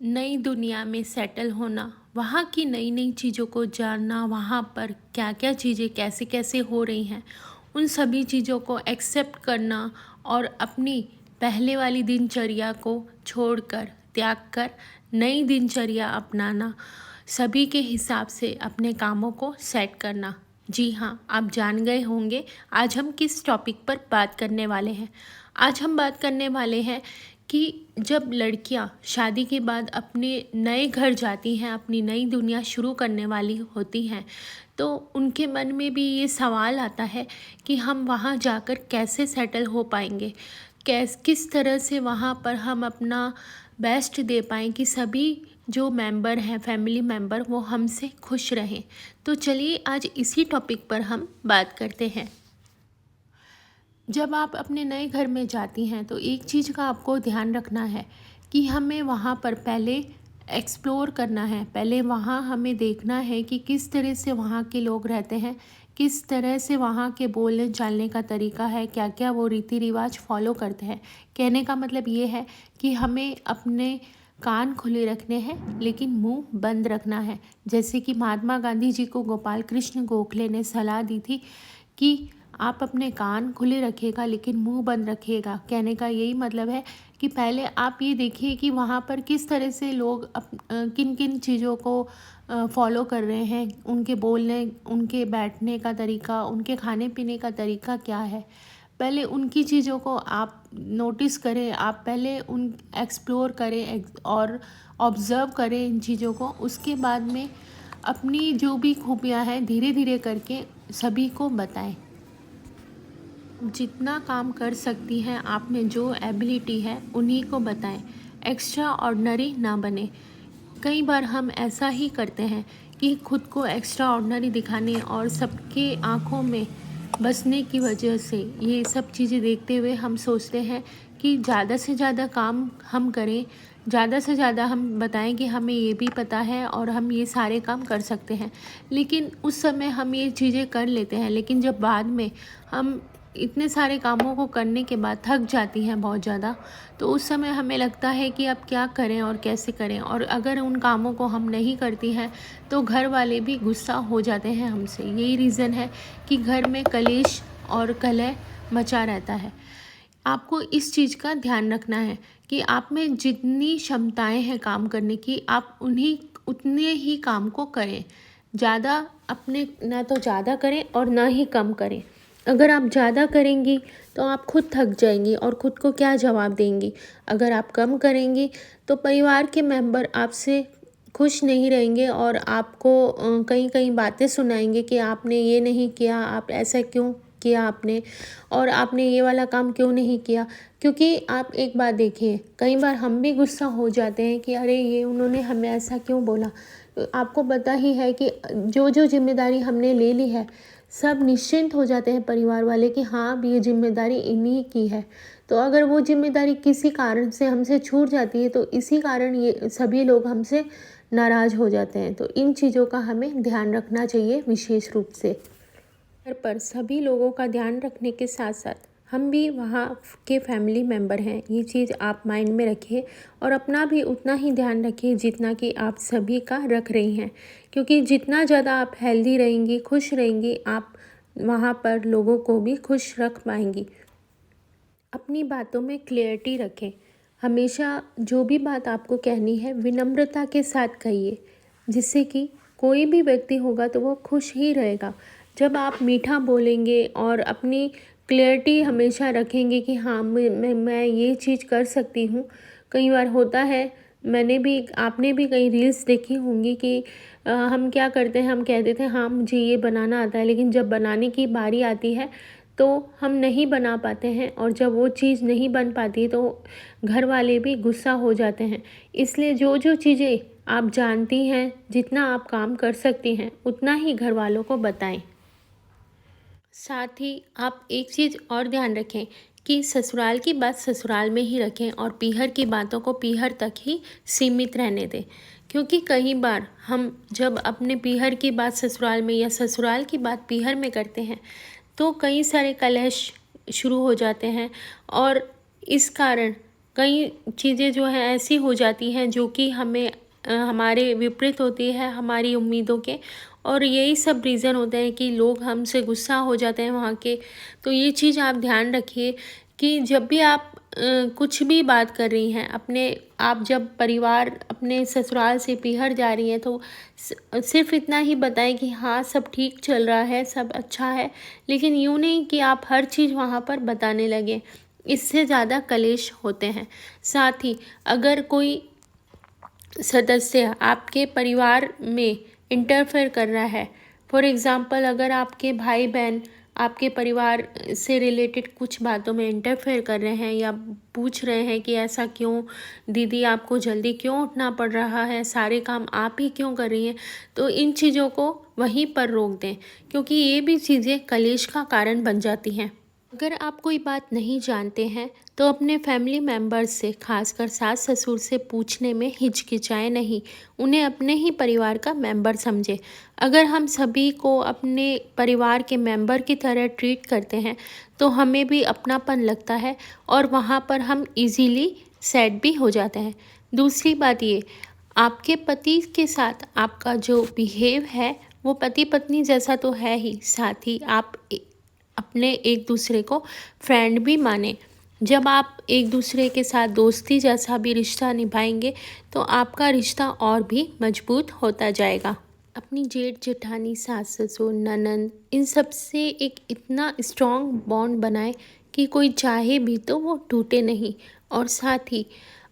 नई दुनिया में सेटल होना, वहाँ की नई नई चीज़ों को जानना, वहाँ पर क्या क्या चीज़ें कैसे कैसे हो रही हैं, उन सभी चीज़ों को एक्सेप्ट करना और अपनी पहले वाली दिनचर्या को छोड़कर त्याग कर नई दिनचर्या अपनाना, सभी के हिसाब से अपने कामों को सेट करना। जी हाँ, आप जान गए होंगे आज हम किस टॉपिक पर बात करने वाले हैं। आज हम बात करने वाले हैं कि जब लड़कियां शादी के बाद अपने नए घर जाती हैं, अपनी नई दुनिया शुरू करने वाली होती हैं, तो उनके मन में भी ये सवाल आता है कि हम वहाँ जाकर कैसे सेटल हो पाएंगे, किस तरह से वहाँ पर हम अपना बेस्ट दे पाएँ कि सभी जो मेंबर हैं, फैमिली मेंबर, वो हमसे खुश रहें। तो चलिए आज इसी टॉपिक पर हम बात करते हैं। जब आप अपने नए घर में जाती हैं तो एक चीज़ का आपको ध्यान रखना है कि हमें वहाँ पर पहले एक्सप्लोर करना है। पहले वहाँ हमें देखना है कि किस तरह से वहाँ के लोग रहते हैं, किस तरह से वहाँ के बोलने चालने का तरीका है, क्या क्या वो रीति रिवाज फॉलो करते हैं। कहने का मतलब ये है कि हमें अपने कान खुले रखने हैं लेकिन मुंह बंद रखना है। जैसे कि महात्मा गांधी जी को गोपाल कृष्ण गोखले ने सलाह दी थी कि आप अपने कान खुले रखिएगा लेकिन मुंह बंद रखिएगा। कहने का यही मतलब है कि पहले आप ये देखिए कि वहाँ पर किस तरह से लोग किन किन चीज़ों को फॉलो कर रहे हैं, उनके बोलने, उनके बैठने का तरीका, उनके खाने पीने का तरीका क्या है। पहले उनकी चीज़ों को आप नोटिस करें, आप पहले उन एक्सप्लोर करें और ऑब्ज़र्व करें इन चीज़ों को। उसके बाद में अपनी जो भी खूबियाँ हैं धीरे धीरे करके सभी को बताएं। जितना काम कर सकती हैं, आप में जो एबिलिटी है उन्हीं को बताएं। एक्स्ट्रा ऑर्डिनरी ना बने। कई बार हम ऐसा ही करते हैं कि खुद को एक्स्ट्रा ऑर्डिनरी दिखाने और सबके आंखों में बसने की वजह से ये सब चीज़ें देखते हुए हम सोचते हैं कि ज़्यादा से ज़्यादा काम हम करें, ज़्यादा से ज़्यादा हम बताएं कि हमें ये भी पता है और हम ये सारे काम कर सकते हैं। लेकिन उस समय हम ये चीज़ें कर लेते हैं, लेकिन जब बाद में हम इतने सारे कामों को करने के बाद थक जाती हैं बहुत ज़्यादा, तो उस समय हमें लगता है कि अब क्या करें और कैसे करें। और अगर उन कामों को हम नहीं करती हैं तो घर वाले भी गुस्सा हो जाते हैं हमसे। यही रीज़न है कि घर में कलेश और कलह मचा रहता है। आपको इस चीज़ का ध्यान रखना है कि आप में जितनी क्षमताएं हैं काम करने की, आप उतने ही काम को करें। ज़्यादा अपने ना तो ज़्यादा करें और ना ही कम करें। अगर आप ज़्यादा करेंगी तो आप खुद थक जाएंगी और ख़ुद को क्या जवाब देंगी। अगर आप कम करेंगी तो परिवार के मेंबर आपसे खुश नहीं रहेंगे और आपको कई कई बातें सुनाएंगे कि आपने ये नहीं किया, आप ऐसा क्यों किया आपने, और आपने ये वाला काम क्यों नहीं किया। क्योंकि आप एक बात देखिए, कई बार हम भी गुस्सा हो जाते हैं कि अरे ये उन्होंने हमें ऐसा क्यों बोला। आपको पता ही है कि जो जो जिम्मेदारी हमने ले ली है, सब निश्चिंत हो जाते हैं परिवार वाले कि हाँ अब ये जिम्मेदारी इन्हीं की है। तो अगर वो जिम्मेदारी किसी कारण से हमसे छूट जाती है तो इसी कारण ये सभी लोग हमसे नाराज़ हो जाते हैं। तो इन चीज़ों का हमें ध्यान रखना चाहिए विशेष रूप से। घर पर सभी लोगों का ध्यान रखने के साथ साथ हम भी वहाँ के फैमिली मेम्बर हैं, ये चीज़ आप माइंड में रखिए और अपना भी उतना ही ध्यान रखिए जितना कि आप सभी का रख रही हैं। क्योंकि जितना ज़्यादा आप हेल्दी रहेंगी, खुश रहेंगी, आप वहाँ पर लोगों को भी खुश रख पाएंगी। अपनी बातों में क्लियरिटी रखें। हमेशा जो भी बात आपको कहनी है विनम्रता के साथ कहिए, जिससे कि कोई भी व्यक्ति होगा तो वो खुश ही रहेगा। जब आप मीठा बोलेंगे और अपनी क्लियरिटी हमेशा रखेंगे कि हाँ मैं ये चीज़ कर सकती हूँ। कई बार होता है, आपने भी कई रील्स देखी होंगी कि हम क्या करते हैं, हम कह देते हैं हाँ मुझे ये बनाना आता है, लेकिन जब बनाने की बारी आती है तो हम नहीं बना पाते हैं और जब वो चीज़ नहीं बन पाती तो घर वाले भी गुस्सा हो जाते हैं। इसलिए जो जो चीज़ें आप जानती हैं, जितना आप काम कर सकती हैं, उतना ही घर वालों को बताएं। साथ ही आप एक चीज़ और ध्यान रखें कि ससुराल की बात ससुराल में ही रखें और पीहर की बातों को पीहर तक ही सीमित रहने दें। क्योंकि कई बार हम जब अपने पीहर की बात ससुराल में या ससुराल की बात पीहर में करते हैं तो कई सारे कलह शुरू हो जाते हैं और इस कारण कई चीज़ें जो हैं ऐसी हो जाती हैं जो कि हमें हमारे विपरीत होती है हमारी उम्मीदों के, और यही सब रीज़न होते हैं कि लोग हमसे गुस्सा हो जाते हैं वहाँ के। तो ये चीज़ आप ध्यान रखिए कि जब भी आप कुछ भी बात कर रही हैं अपने, आप जब परिवार अपने ससुराल से पीहर जा रही हैं तो सिर्फ इतना ही बताएं कि हाँ सब ठीक चल रहा है, सब अच्छा है, लेकिन यूँ नहीं कि आप हर चीज़ वहाँ पर बताने लगें। इससे ज़्यादा कलेश होते हैं। साथ ही अगर कोई सदस्य आपके परिवार में इंटरफेयर कर रहा है, फॉर एग्ज़ाम्पल अगर आपके भाई बहन आपके परिवार से रिलेटेड कुछ बातों में इंटरफेयर कर रहे हैं या पूछ रहे हैं कि ऐसा क्यों दीदी, आपको जल्दी क्यों उठना पड़ रहा है, सारे काम आप ही क्यों कर रही हैं, तो इन चीज़ों को वहीं पर रोक दें, क्योंकि ये भी चीज़ें कलेश का कारण बन जाती हैं। अगर आप कोई बात नहीं जानते हैं तो अपने फैमिली मेम्बर्स से, खासकर सास ससुर से पूछने में हिचकिचाएं नहीं, उन्हें अपने ही परिवार का मेंबर समझें। अगर हम सभी को अपने परिवार के मेंबर की तरह ट्रीट करते हैं तो हमें भी अपनापन लगता है और वहाँ पर हम इजीली सेट भी हो जाते हैं। दूसरी बात ये, आपके पति के साथ आपका जो बिहेव है वो पति पत्नी जैसा तो है ही, साथ ही आप अपने एक दूसरे को फ्रेंड भी माने। जब आप एक दूसरे के साथ दोस्ती जैसा भी रिश्ता निभाएंगे तो आपका रिश्ता और भी मजबूत होता जाएगा। अपनी जेठ जेठानी, सास ससुर, ननंद, इन सब से एक इतना स्ट्रॉन्ग बॉन्ड बनाएं कि कोई चाहे भी तो वो टूटे नहीं। और साथ ही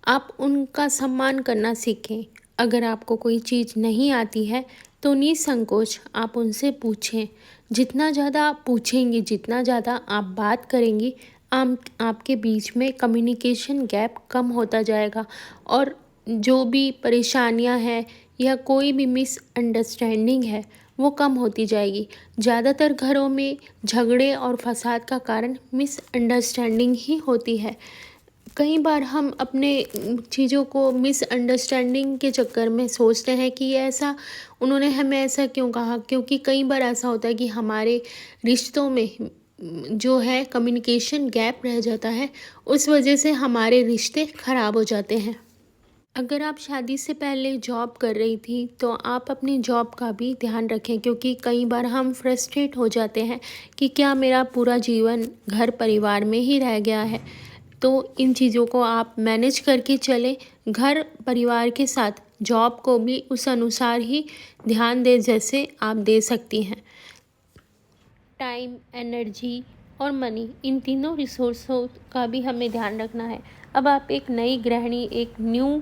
आप उनका सम्मान करना सीखें। अगर आपको कोई चीज़ नहीं आती है तो निसंकोच आप उनसे पूछें। जितना ज़्यादा आप पूछेंगी, जितना ज़्यादा आप बात करेंगी, आपके बीच में कम्युनिकेशन गैप कम होता जाएगा और जो भी परेशानियां हैं या कोई भी मिसअंडरस्टैंडिंग है वो कम होती जाएगी। ज़्यादातर घरों में झगड़े और फसाद का कारण मिसअंडरस्टैंडिंग ही होती है। कई बार हम अपने चीज़ों को मिसअंडरस्टैंडिंग के चक्कर में सोचते हैं कि ये ऐसा, उन्होंने हमें ऐसा क्यों कहा, क्योंकि कई बार ऐसा होता है कि हमारे रिश्तों में जो है कम्युनिकेशन गैप रह जाता है, उस वजह से हमारे रिश्ते ख़राब हो जाते हैं। अगर आप शादी से पहले जॉब कर रही थी तो आप अपनी जॉब का भी ध्यान रखें, क्योंकि कई बार हम फ्रस्ट्रेट हो जाते हैं कि क्या मेरा पूरा जीवन घर परिवार में ही रह गया है। तो इन चीज़ों को आप मैनेज करके चलें। घर परिवार के साथ जॉब को भी उस अनुसार ही ध्यान दें जैसे आप दे सकती हैं। टाइम, एनर्जी और मनी, इन तीनों रिसोर्सों का भी हमें ध्यान रखना है। अब आप एक नई गृहिणी, एक न्यू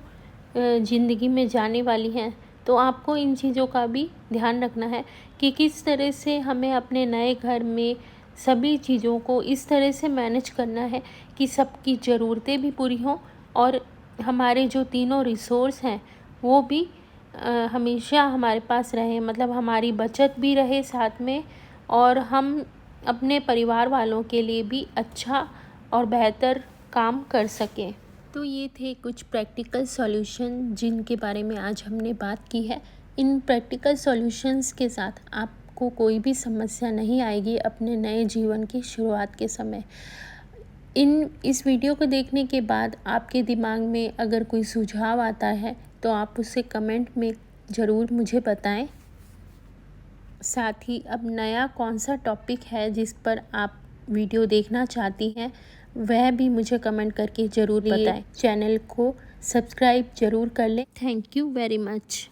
ज़िंदगी में जाने वाली हैं, तो आपको इन चीज़ों का भी ध्यान रखना है कि किस तरह से हमें अपने नए घर में सभी चीज़ों को इस तरह से मैनेज करना है कि सबकी ज़रूरतें भी पूरी हों और हमारे जो तीनों रिसोर्स हैं वो भी हमेशा हमारे पास रहे, मतलब हमारी बचत भी रहे साथ में, और हम अपने परिवार वालों के लिए भी अच्छा और बेहतर काम कर सकें। तो ये थे कुछ प्रैक्टिकल सॉल्यूशन जिनके बारे में आज हमने बात की है। इन प्रैक्टिकल सॉल्यूशंस के साथ आपको कोई भी समस्या नहीं आएगी अपने नए जीवन की शुरुआत के समय। इस वीडियो को देखने के बाद आपके दिमाग में अगर कोई सुझाव आता है तो आप उसे कमेंट में ज़रूर मुझे बताएं। साथ ही अब नया कौन सा टॉपिक है जिस पर आप वीडियो देखना चाहती हैं वह भी मुझे कमेंट करके ज़रूर बताएं। चैनल को सब्सक्राइब ज़रूर कर लें। Thank you very much.